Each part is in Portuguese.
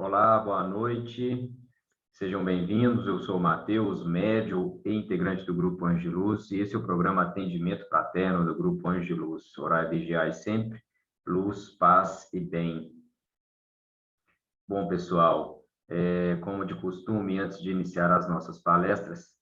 Olá, boa noite. Sejam bem-vindos. Eu sou o Matheus, médium e integrante do Grupo Anjo de Luz, e esse é o programa Atendimento Fraterno do Grupo Anjo de Luz. Orar e vigiar sempre, luz, paz e bem. Bom, pessoal, como de costume, antes de iniciar as nossas palestras,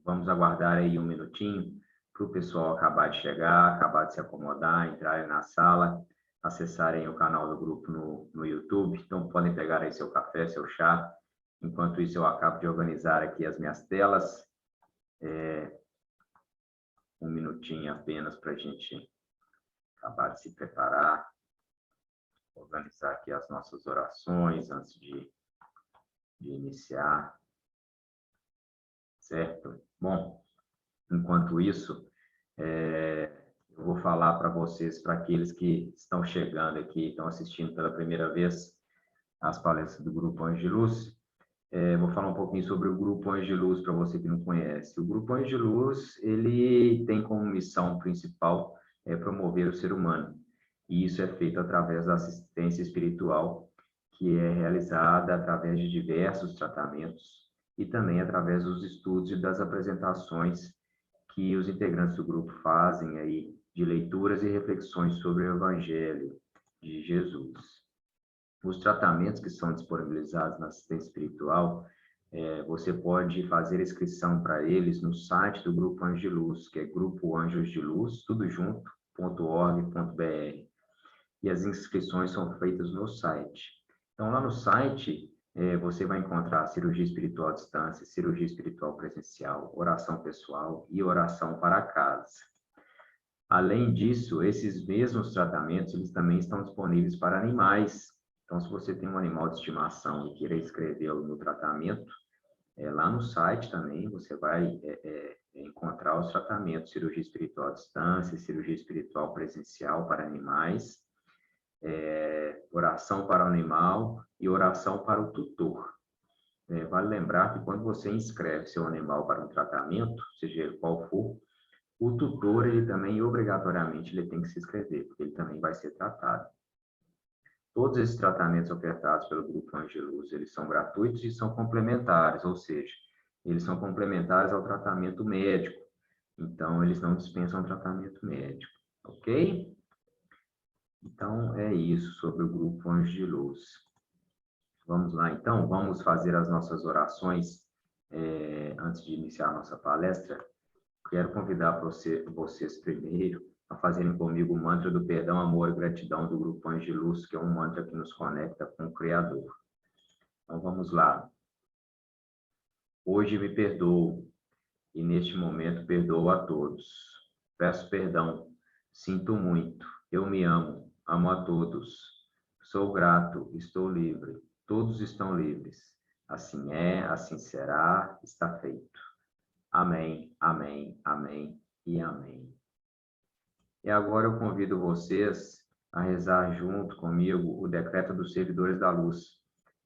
vamos aguardar aí um minutinho para o pessoal acabar de chegar, acabar de se acomodar, entrarem na sala, acessarem o canal do grupo no YouTube. Então, podem pegar aí seu café, seu chá. Enquanto isso, eu acabo de organizar aqui as minhas telas. Um minutinho apenas para a gente acabar de se preparar, organizar aqui as nossas orações antes de iniciar, certo? Bom, enquanto isso, eu vou falar para vocês, para aqueles que estão chegando aqui, estão assistindo pela primeira vez as palestras do Grupo Anjo de Luz. Vou falar um pouquinho sobre o Grupo Anjo de Luz, para você que não conhece. O Grupo Anjo de Luz, ele tem como missão principal promover o ser humano. E isso é feito através da assistência espiritual, que é realizada através de diversos tratamentos e também através dos estudos e das apresentações que os integrantes do grupo fazem aí de leituras e reflexões sobre o Evangelho de Jesus. Os tratamentos que são disponibilizados na assistência espiritual, você pode fazer inscrição para eles no site do Grupo Anjo de Luz, que é Grupo Anjos de Luz, tudo junto, .org.br. E as inscrições são feitas no site. Então, lá no site, você vai encontrar cirurgia espiritual à distância, cirurgia espiritual presencial, oração pessoal e oração para casa. Além disso, esses mesmos tratamentos, eles também estão disponíveis para animais. Então, se você tem um animal de estimação e queira inscrevê-lo no tratamento, lá no site também você vai encontrar os tratamentos, cirurgia espiritual à distância, cirurgia espiritual presencial para animais, oração para o animal e oração para o tutor. Vale lembrar que quando você inscreve seu animal para um tratamento, seja ele qual for, o tutor, ele também, obrigatoriamente, ele tem que se inscrever, porque ele também vai ser tratado. Todos esses tratamentos ofertados pelo Grupo Anjo de Luz, eles são gratuitos e são complementares, ou seja, eles são complementares ao tratamento médico. Então, eles não dispensam tratamento médico, ok? Então, é isso sobre o Grupo Anjo de Luz. Vamos lá, então, vamos fazer as nossas orações antes de iniciar a nossa palestra. Quero convidar vocês primeiro a fazerem comigo o mantra do perdão, amor e gratidão do Grupo Anjo de Luz, que é um mantra que nos conecta com o Criador. Então, vamos lá. Hoje me perdoo e neste momento perdoo a todos. Peço perdão, sinto muito, eu me amo, amo a todos. Sou grato, estou livre, todos estão livres. Assim é, assim será, está feito. Amém, amém, amém e amém. E agora eu convido vocês a rezar junto comigo o decreto dos servidores da luz,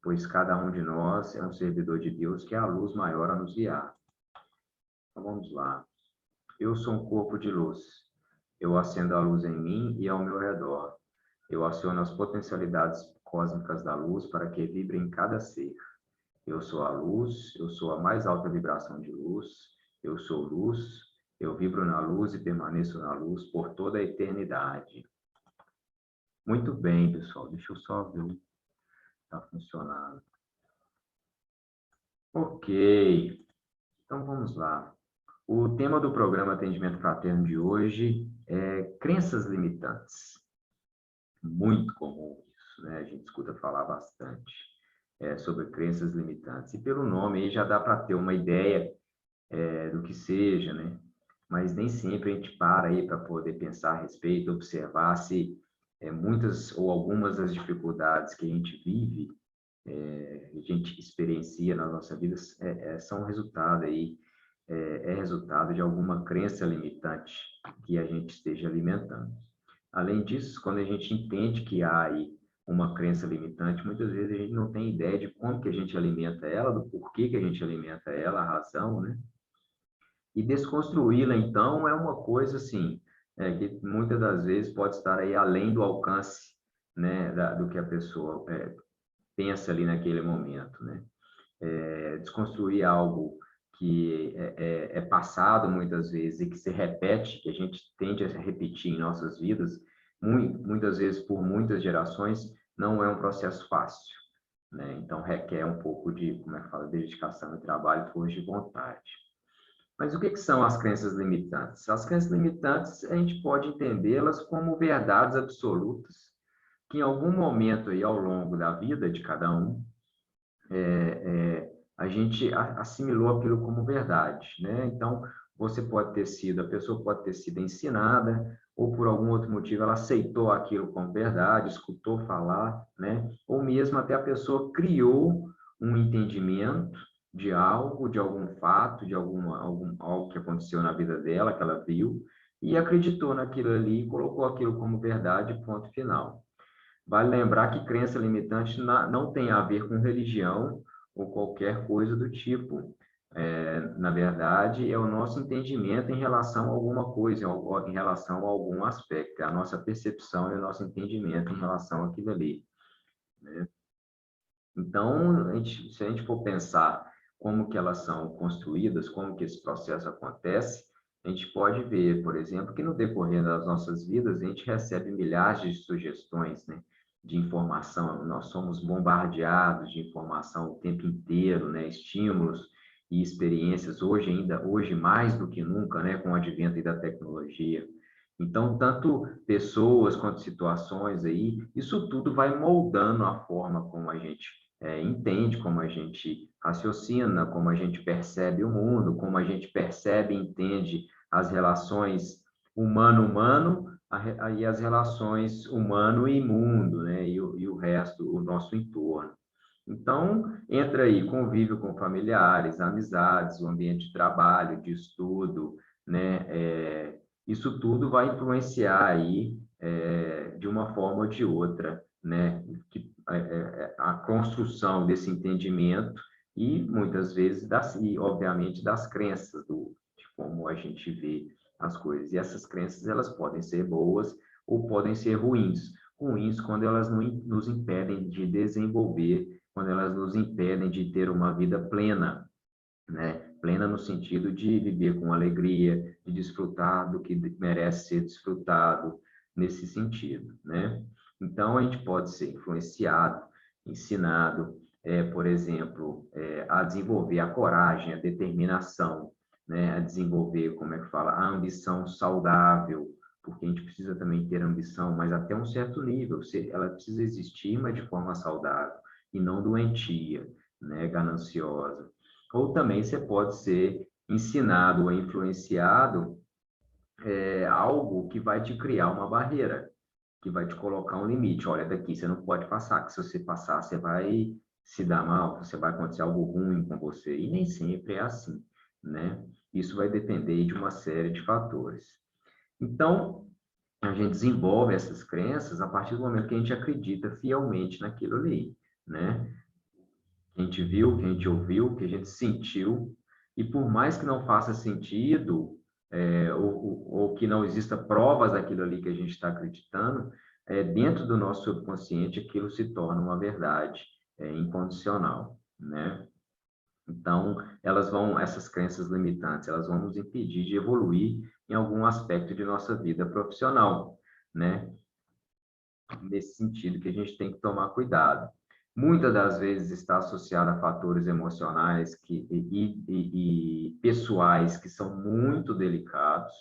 pois cada um de nós é um servidor de Deus que é a luz maior a nos guiar. Então vamos lá. Eu sou um corpo de luz. Eu acendo a luz em mim e ao meu redor. Eu aciono as potencialidades cósmicas da luz para que vibrem em cada ser. Eu sou a luz, eu sou a mais alta vibração de luz, eu sou luz, eu vibro na luz e permaneço na luz por toda a eternidade. Muito bem, pessoal. Deixa eu só ver se está funcionando. Ok. Então, vamos lá. O tema do programa Atendimento Fraterno de hoje é crenças limitantes. Muito comum isso, né? A gente escuta falar bastante sobre crenças limitantes. E pelo nome aí já dá para ter uma ideia do que seja, né? Mas nem sempre a gente para aí para poder pensar a respeito, observar se muitas ou algumas das dificuldades que a gente vive, a gente experiencia na nossa vida, são resultado aí, resultado de alguma crença limitante que a gente esteja alimentando. Além disso, quando a gente entende que há aí uma crença limitante, muitas vezes a gente não tem ideia de como que a gente alimenta ela, do porquê que a gente alimenta ela, a razão, né? E desconstruí-la, então, é uma coisa, assim, que muitas das vezes pode estar aí além do alcance, né, do que a pessoa pensa ali naquele momento, né? Desconstruir algo que é passado muitas vezes e que se repete, que a gente tende a repetir em nossas vidas, muitas vezes por muitas gerações, não é um processo fácil, né? Então requer um pouco de, como é que fala, dedicação e trabalho, força de vontade. Mas o que são as crenças limitantes? As crenças limitantes, a gente pode entendê-las como verdades absolutas, que em algum momento aí ao longo da vida de cada um, a gente assimilou aquilo como verdade, né? Então, a pessoa pode ter sido ensinada, ou por algum outro motivo ela aceitou aquilo como verdade, escutou falar, né? Ou mesmo até a pessoa criou um entendimento de algo, de algum fato, de algo que aconteceu na vida dela, que ela viu, e acreditou naquilo ali e colocou aquilo como verdade, ponto final. Vale lembrar que crença limitante não tem a ver com religião ou qualquer coisa do tipo. Na verdade, é o nosso entendimento em relação a alguma coisa, em relação a algum aspecto, é a nossa percepção e o nosso entendimento em relação àquilo ali, né? Então, se a gente for pensar como que elas são construídas, como que esse processo acontece, a gente pode ver, por exemplo, que no decorrer das nossas vidas, a gente recebe milhares de sugestões, né, de informação. Nós somos bombardeados de informação o tempo inteiro, né, estímulos e experiências, hoje mais do que nunca, né, com o advento da tecnologia. Então, tanto pessoas quanto situações aí, isso tudo vai moldando a forma como a gente entende, como a gente raciocina, como a gente percebe o mundo, como a gente percebe e entende as relações humano-humano e as relações humano e mundo, né? E o resto, o nosso entorno. Então, entra aí convívio com familiares, amizades, o ambiente de trabalho, de estudo, né? Isso tudo vai influenciar aí, de uma forma ou de outra, né? A construção desse entendimento e, muitas vezes, e, obviamente, das crenças, de como a gente vê as coisas. E essas crenças, elas podem ser boas ou podem ser ruins. Ruins quando elas nos impedem de desenvolver, quando elas nos impedem de ter uma vida plena, né? Plena no sentido de viver com alegria, de desfrutar do que merece ser desfrutado nesse sentido, né? Então, a gente pode ser influenciado, ensinado, por exemplo, a desenvolver a coragem, a determinação, né? A desenvolver, como é que fala, a ambição saudável, porque a gente precisa também ter ambição, mas até um certo nível, ela precisa existir, mas de forma saudável, e não doentia, né? Gananciosa. Ou também você pode ser ensinado ou influenciado algo que vai te criar uma barreira, que vai te colocar um limite. Olha, daqui você não pode passar, que se você passar, você vai se dar mal, você vai acontecer algo ruim com você. E nem sempre é assim, né? Isso vai depender de uma série de fatores. Então, a gente desenvolve essas crenças a partir do momento que a gente acredita fielmente naquilo ali, né? Que a gente viu, que a gente ouviu, que a gente sentiu, e por mais que não faça sentido, ou que não exista provas daquilo ali que a gente está acreditando, dentro do nosso subconsciente aquilo se torna uma verdade incondicional, né? Então, essas crenças limitantes, elas vão nos impedir de evoluir em algum aspecto de nossa vida profissional, né? Nesse sentido que a gente tem que tomar cuidado. Muitas das vezes está associada a fatores emocionais e pessoais que são muito delicados,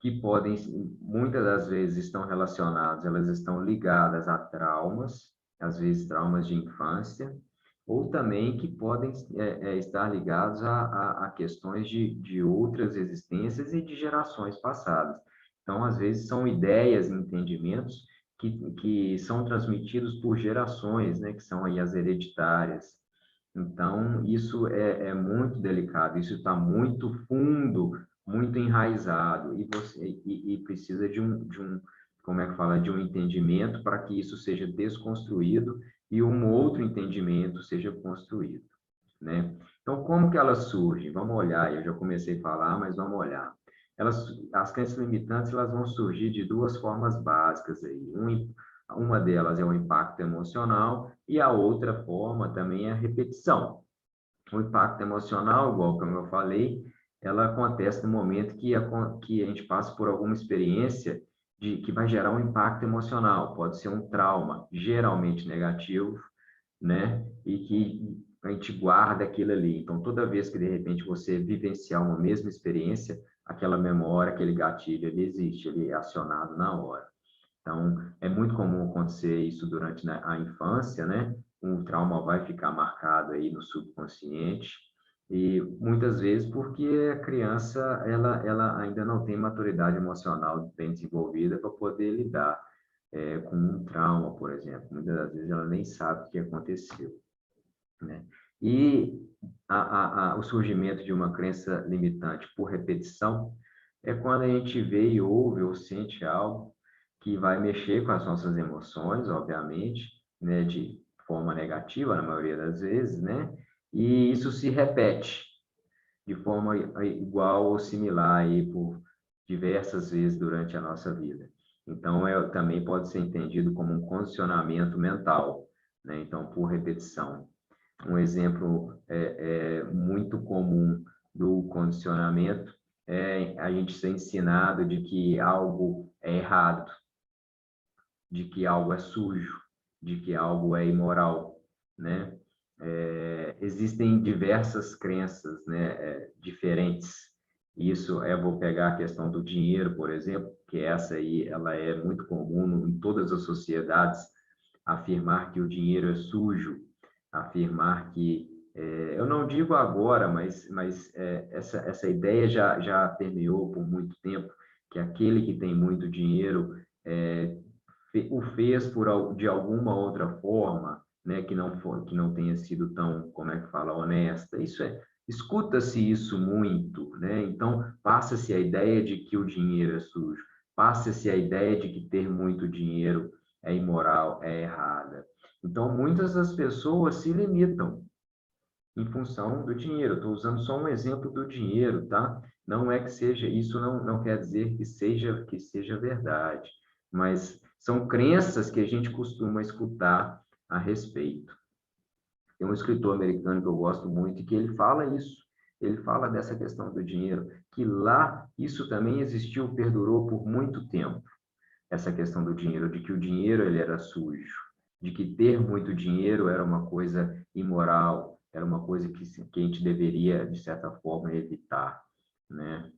que podem, muitas das vezes estão relacionados, elas estão ligadas a traumas, às vezes traumas de infância, ou também que podem estar ligados a questões de outras existências e de gerações passadas. Então, às vezes, são ideias e entendimentos que são transmitidos por gerações, né, que são aí as hereditárias. Então, isso é muito delicado, isso está muito fundo, muito enraizado, e precisa como é que fala, de um entendimento para que isso seja desconstruído e um outro entendimento seja construído, né? Então, como que elas surgem? Vamos olhar, eu já comecei a falar, mas vamos olhar. As crenças limitantes, elas vão surgir de duas formas básicas aí. Uma delas é o impacto emocional e a outra forma também é a repetição. O impacto emocional, igual como eu falei, ela acontece no momento que a gente passa por alguma experiência que vai gerar um impacto emocional. Pode ser um trauma, geralmente negativo, né? E que a gente guarda aquilo ali. Então, toda vez que de repente você vivenciar uma mesma experiência, aquela memória, aquele gatilho, ele existe, ele é acionado na hora. Então, é muito comum acontecer isso durante a infância, né? Um trauma vai ficar marcado aí no subconsciente e muitas vezes porque a criança ela ainda não tem maturidade emocional bem desenvolvida para poder lidar com um trauma, por exemplo. Muitas das vezes ela nem sabe o que aconteceu, né? E o surgimento de uma crença limitante por repetição é quando a gente vê e ouve ou sente algo que vai mexer com as nossas emoções, obviamente, né, de forma negativa, na maioria das vezes, né? E isso se repete de forma igual ou similar aí por diversas vezes durante a nossa vida. Então, também pode ser entendido como um condicionamento mental, né? Então, por repetição. Um exemplo muito comum do condicionamento é a gente ser ensinado de que algo é errado, de que algo é sujo, de que algo é imoral, né? Existem diversas crenças, né, diferentes. Isso vou pegar a questão do dinheiro, por exemplo, que essa aí ela é muito comum em todas as sociedades, afirmar que o dinheiro é sujo, afirmar que eu não digo agora, mas essa ideia já permeou por muito tempo que aquele que tem muito dinheiro o fez de alguma outra forma, né, que não tenha sido tão, como é que fala, honesta. Escuta-se isso muito, né? Então passa-se a ideia de que o dinheiro é sujo, passa-se a ideia de que ter muito dinheiro é imoral, é errada. Então muitas das pessoas se limitam em função do dinheiro. Estou usando só um exemplo do dinheiro, tá? Não é que seja, isso não quer dizer que seja verdade, mas são crenças que a gente costuma escutar a respeito. Tem um escritor americano que eu gosto muito e que ele fala isso. Ele fala dessa questão do dinheiro, que lá isso também existiu, perdurou por muito tempo. Essa questão do dinheiro, de que o dinheiro ele era sujo, de que ter muito dinheiro era uma coisa imoral, era uma coisa que a gente deveria, de certa forma, evitar, né?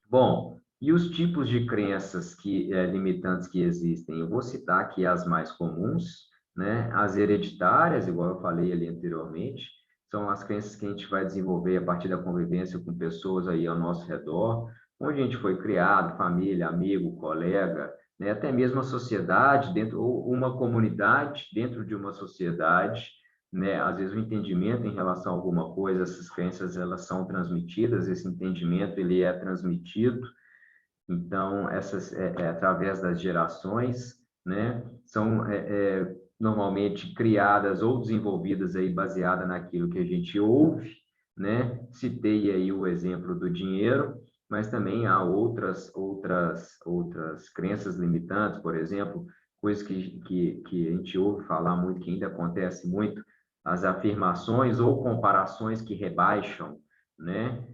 Bom, e os tipos de crenças limitantes que existem? Eu vou citar aqui as mais comuns, né? As hereditárias, igual eu falei ali anteriormente, são as crenças que a gente vai desenvolver a partir da convivência com pessoas aí ao nosso redor, onde a gente foi criado, família, amigo, colega, né? Até mesmo a sociedade, ou uma comunidade dentro de uma sociedade, né? Às vezes o entendimento em relação a alguma coisa, essas crenças elas são transmitidas, esse entendimento ele é transmitido, então essas através das gerações, né? São normalmente criadas ou desenvolvidas aí baseada naquilo que a gente ouve, né? Citei aí o exemplo do dinheiro, mas também há outras crenças limitantes, por exemplo, coisas que a gente ouve falar muito, que ainda acontece muito, as afirmações ou comparações que rebaixam, né?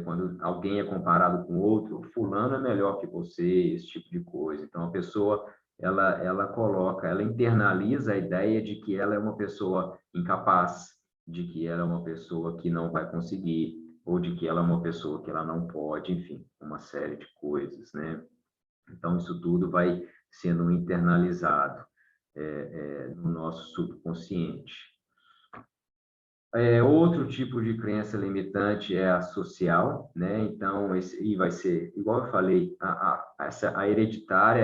Quando alguém é comparado com outro, fulano é melhor que você, esse tipo de coisa. Então, a pessoa, ela internaliza a ideia de que ela é uma pessoa incapaz, de que ela é uma pessoa que não vai conseguir, ou de que ela é uma pessoa que ela não pode, enfim, uma série de coisas, né? Então, isso tudo vai sendo internalizado no nosso subconsciente. Outro tipo de crença limitante é a social, né? Então, e vai ser, igual eu falei, a hereditária,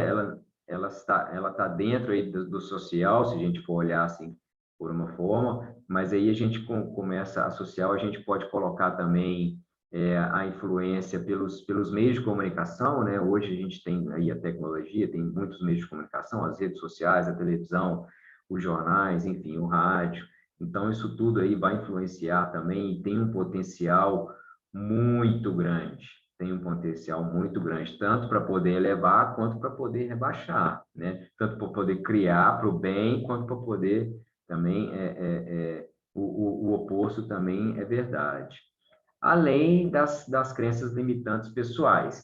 ela está dentro aí do social, se a gente for olhar assim por uma forma, mas aí a gente começa a social, a gente pode colocar também a influência pelos meios de comunicação, né? Hoje a gente tem aí a tecnologia, tem muitos meios de comunicação, as redes sociais, a televisão, os jornais, enfim, o rádio. Então, isso tudo aí vai influenciar também e tem um potencial muito grande, tem um potencial muito grande, tanto para poder elevar quanto para poder rebaixar, né? Tanto para poder criar para o bem, quanto para poder também, o oposto também é verdade. Além das crenças limitantes pessoais,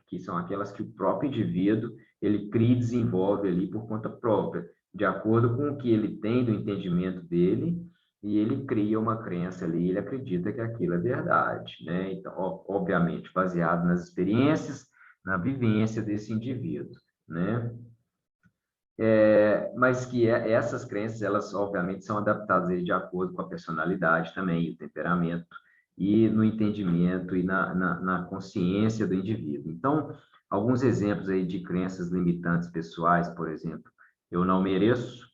que são aquelas que o próprio indivíduo ele cria e desenvolve ali por conta própria, de acordo com o que ele tem do entendimento dele, e ele cria uma crença ali, ele acredita que aquilo é verdade, né? Então, obviamente, baseado nas experiências, na vivência desse indivíduo, né? Mas que essas crenças, elas obviamente são adaptadas aí de acordo com a personalidade também, o temperamento, e no entendimento e na consciência do indivíduo. Então, alguns exemplos aí de crenças limitantes pessoais, por exemplo, eu não mereço,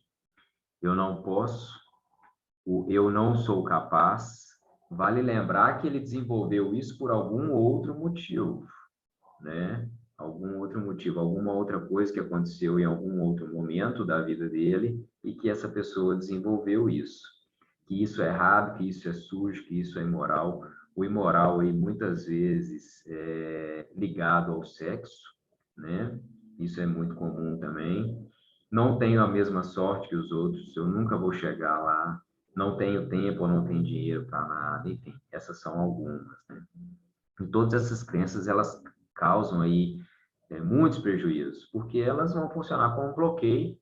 eu não posso, o eu não sou capaz. Vale lembrar que ele desenvolveu isso por algum outro motivo, né? Algum outro motivo, alguma outra coisa que aconteceu em algum outro momento da vida dele e que essa pessoa desenvolveu isso. Que isso é errado, que isso é sujo, que isso é imoral. O imoral aí muitas vezes é ligado ao sexo, né? Isso é muito comum também. Não tenho a mesma sorte que os outros, eu nunca vou chegar lá. Não tenho tempo ou não tenho dinheiro para nada, enfim, essas são algumas, né? E todas essas crenças, elas causam aí muitos prejuízos, porque elas vão funcionar como um bloqueio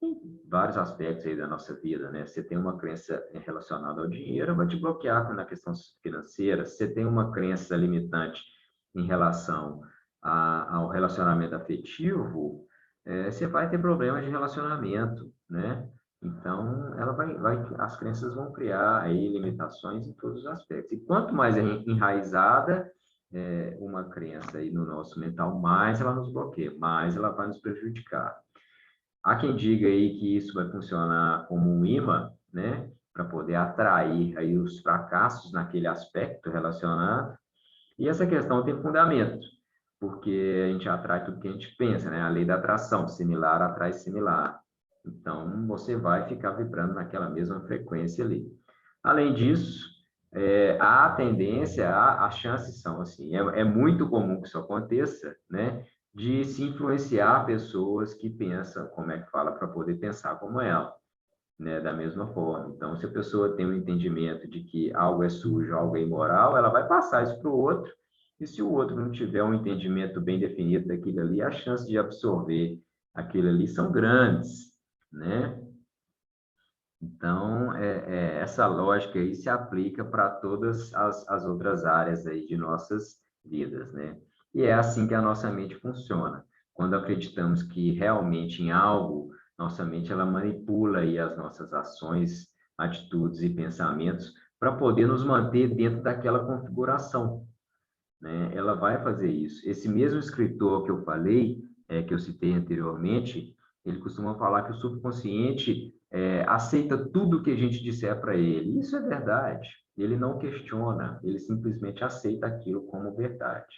em vários aspectos aí da nossa vida, né? Você tem uma crença relacionada ao dinheiro, vai te bloquear na questão financeira. Você tem uma crença limitante em relação ao relacionamento afetivo, você vai ter problemas de relacionamento, né? Então, as crenças vão criar aí limitações em todos os aspectos. E quanto mais enraizada uma crença aí no nosso mental, mais ela nos bloqueia, mais ela vai nos prejudicar. Há quem diga aí que isso vai funcionar como um imã, né, para poder atrair aí os fracassos naquele aspecto relacionado. E essa questão tem fundamento, porque a gente atrai tudo que a gente pensa, né? A lei da atração, similar atrai similar. Então, você vai ficar vibrando naquela mesma frequência ali. Além disso, há tendência, as chances são assim, é muito comum que isso aconteça, né? De se influenciar pessoas que pensam, como é que fala, para poder pensar como ela, né? Da mesma forma. Então, se a pessoa tem um entendimento de que algo é sujo, algo é imoral, ela vai passar isso para o outro, e se o outro não tiver um entendimento bem definido daquilo ali, as chances de absorver aquilo ali são grandes, né? Então, essa lógica aí se aplica para todas as outras áreas aí de nossas vidas, né? E é assim que a nossa mente funciona. Quando acreditamos que realmente em algo, nossa mente ela manipula aí as nossas ações, atitudes e pensamentos para poder nos manter dentro daquela configuração, né? Ela vai fazer isso. Esse mesmo escritor que eu falei, que eu citei anteriormente, ele costuma falar que o subconsciente aceita tudo que a gente disser para ele. Isso é verdade. Ele não questiona, ele simplesmente aceita aquilo como verdade.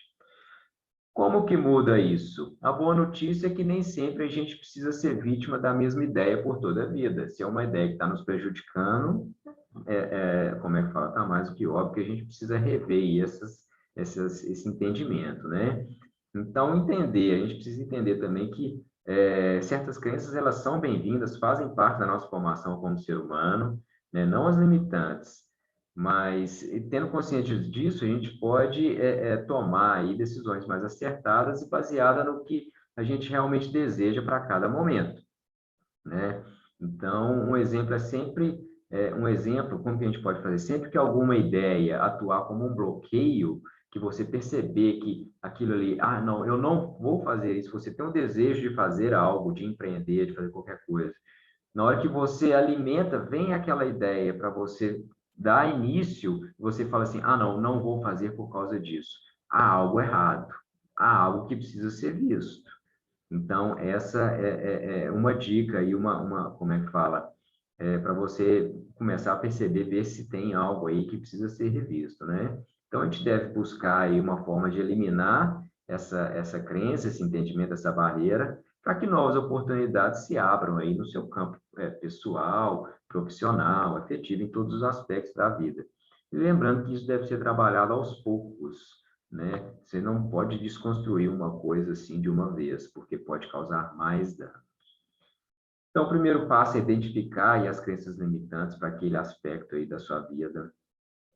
Como que muda isso? A boa notícia é que nem sempre a gente precisa ser vítima da mesma ideia por toda a vida. Se é uma ideia que está nos prejudicando, como é que fala? Está mais do que óbvio que a gente precisa rever esse entendimento, né? Então, a gente precisa entender também que certas crenças, elas são bem-vindas, fazem parte da nossa formação como ser humano, né? Não as limitantes, mas tendo consciência disso, a gente pode tomar aí decisões mais acertadas e baseadas no que a gente realmente deseja para cada momento, né? Então, um exemplo como que a gente pode fazer? Sempre que alguma ideia atuar como um bloqueio, que você perceber que aquilo ali, não, eu não vou fazer isso, você tem um desejo de fazer algo, de empreender, de fazer qualquer coisa. Na hora que você alimenta, vem aquela ideia para você dar início, você fala assim, não, não vou fazer por causa disso. Há algo errado, há algo que precisa ser visto. Então, essa é uma dica e como é que fala? Para você começar a perceber, ver se tem algo aí que precisa ser revisto, né? Então, a gente deve buscar aí uma forma de eliminar essa crença, esse entendimento, essa barreira, para que novas oportunidades se abram aí no seu campo pessoal, profissional, afetivo, em todos os aspectos da vida. E lembrando que isso deve ser trabalhado aos poucos, né? Você não pode desconstruir uma coisa assim de uma vez, porque pode causar mais dano. Então, o primeiro passo é identificar aí as crenças limitantes para aquele aspecto aí da sua vida,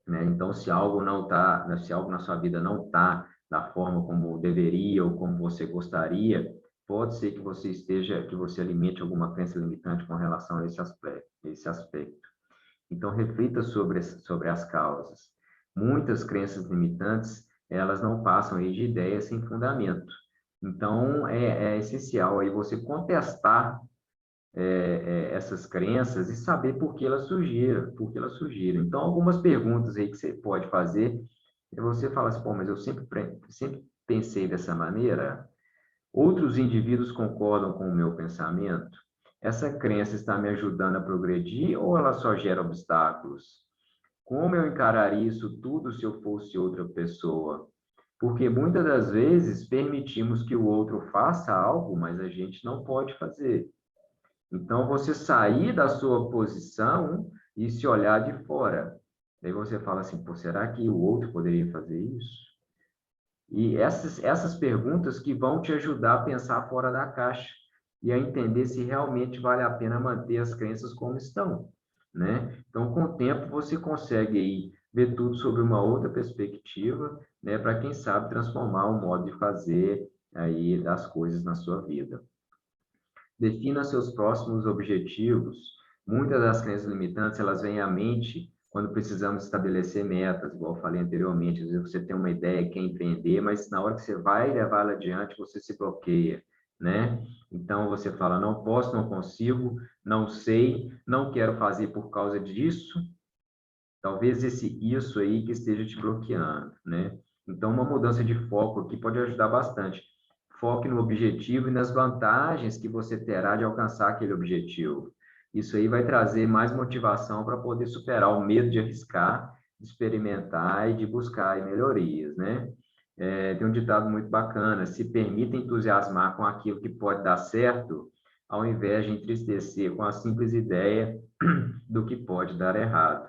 né? Então, se algo na sua vida não está da forma como deveria ou como você gostaria, pode ser que você alimente alguma crença limitante com relação a esse aspecto. Então, reflita sobre as causas. Muitas crenças limitantes, elas não passam aí de ideias sem fundamento. Então, é essencial aí você contestar essas crenças e saber por que elas surgiram. Então, algumas perguntas aí que você pode fazer é você falar assim, pô, mas eu sempre pensei dessa maneira. Outros indivíduos concordam com o meu pensamento? Essa crença está me ajudando a progredir ou ela só gera obstáculos? Como eu encararia isso tudo se eu fosse outra pessoa? Porque muitas das vezes permitimos que o outro faça algo, mas a gente não pode fazer. Então, você sair da sua posição e se olhar de fora. Daí você fala assim, pô, será que o outro poderia fazer isso? E essas perguntas que vão te ajudar a pensar fora da caixa e a entender se realmente vale a pena manter as crenças como estão, né? Então, com o tempo, você consegue aí ver tudo sobre uma outra perspectiva, né? Para quem sabe transformar o modo de fazer aí das coisas na sua vida. Defina seus próximos objetivos. Muitas das crenças limitantes, elas vêm à mente quando precisamos estabelecer metas, igual eu falei anteriormente. Às vezes você tem uma ideia, quer empreender, mas na hora que você vai levá-la adiante, você se bloqueia, né? Então você fala, não posso, não consigo, não sei, não quero fazer por causa disso. Talvez isso aí que esteja te bloqueando, né? Então, uma mudança de foco aqui pode ajudar bastante. Foque no objetivo e nas vantagens que você terá de alcançar aquele objetivo. Isso aí vai trazer mais motivação para poder superar o medo de arriscar, de experimentar e de buscar melhorias, né? Tem um ditado muito bacana: se permita entusiasmar com aquilo que pode dar certo, ao invés de entristecer com a simples ideia do que pode dar errado.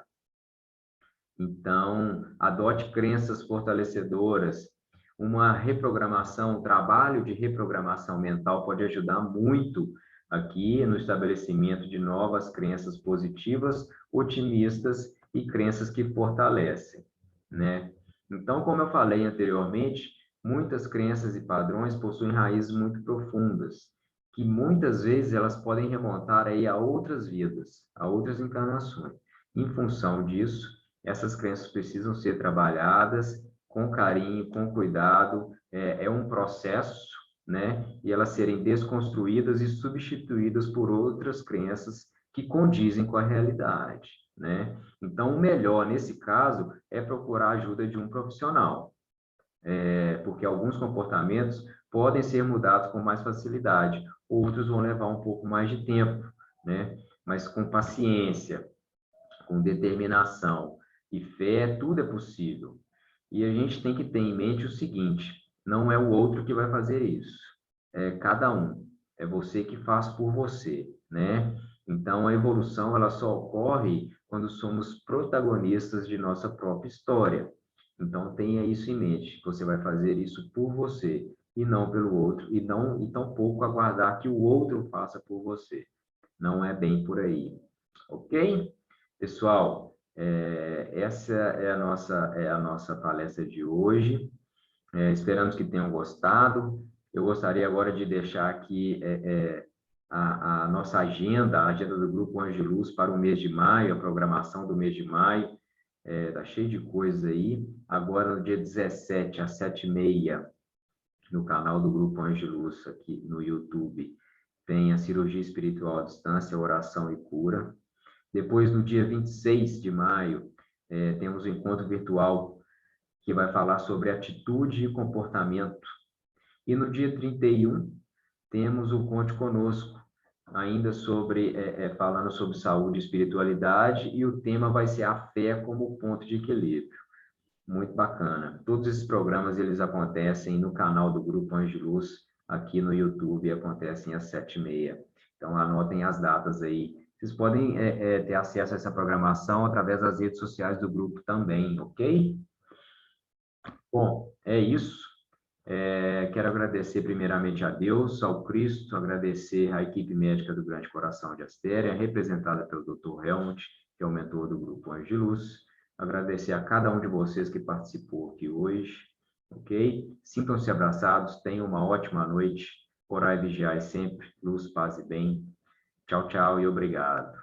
Então, adote crenças fortalecedoras. Uma reprogramação, um trabalho de reprogramação mental pode ajudar muito aqui no estabelecimento de novas crenças positivas, otimistas e crenças que fortalecem, né? Então, como eu falei anteriormente, muitas crenças e padrões possuem raízes muito profundas, que muitas vezes elas podem remontar aí a outras vidas, a outras encarnações. Em função disso, essas crenças precisam ser trabalhadas com carinho, com cuidado, é um processo, né? E elas serem desconstruídas e substituídas por outras crenças que condizem com a realidade, né? Então, o melhor nesse caso é procurar a ajuda de um profissional, porque alguns comportamentos podem ser mudados com mais facilidade, outros vão levar um pouco mais de tempo, né? Mas com paciência, com determinação e fé, tudo é possível. E a gente tem que ter em mente o seguinte: não é o outro que vai fazer isso, é cada um, é você que faz por você, né? Então a evolução ela só ocorre quando somos protagonistas de nossa própria história. Então tenha isso em mente, você vai fazer isso por você e não pelo outro, e tampouco aguardar que o outro faça por você. Não é bem por aí, ok? Pessoal, essa é a nossa palestra de hoje. Esperamos que tenham gostado. Eu gostaria agora de deixar aqui a nossa agenda, a agenda do Grupo Anjo de Luz para o mês de maio, a programação do mês de maio. Tá cheio de coisa aí. Agora, no dia 17, às 7h30, no canal do Grupo Anjo de Luz, aqui no YouTube, tem a cirurgia espiritual à distância, oração e cura. Depois, no dia 26 de maio, temos o encontro virtual que vai falar sobre atitude e comportamento. E no dia 31, temos o Conte Conosco, ainda falando sobre saúde e espiritualidade, e o tema vai ser a fé como ponto de equilíbrio. Muito bacana. Todos esses programas, eles acontecem no canal do Grupo Anjo de Luz, aqui no YouTube, acontecem às 7h30. Então, anotem as datas aí. Vocês podem ter acesso a essa programação através das redes sociais do grupo também, ok? Bom, é isso. Quero agradecer primeiramente a Deus, ao Cristo, agradecer à equipe médica do Grande Coração de Astéria, representada pelo Dr. Helmut, que é o mentor do Grupo Anjo de Luz. Agradecer a cada um de vocês que participou aqui hoje, ok? Sintam-se abraçados, tenham uma ótima noite, orai e vigiai sempre, luz, paz e bem. Tchau, tchau e obrigado.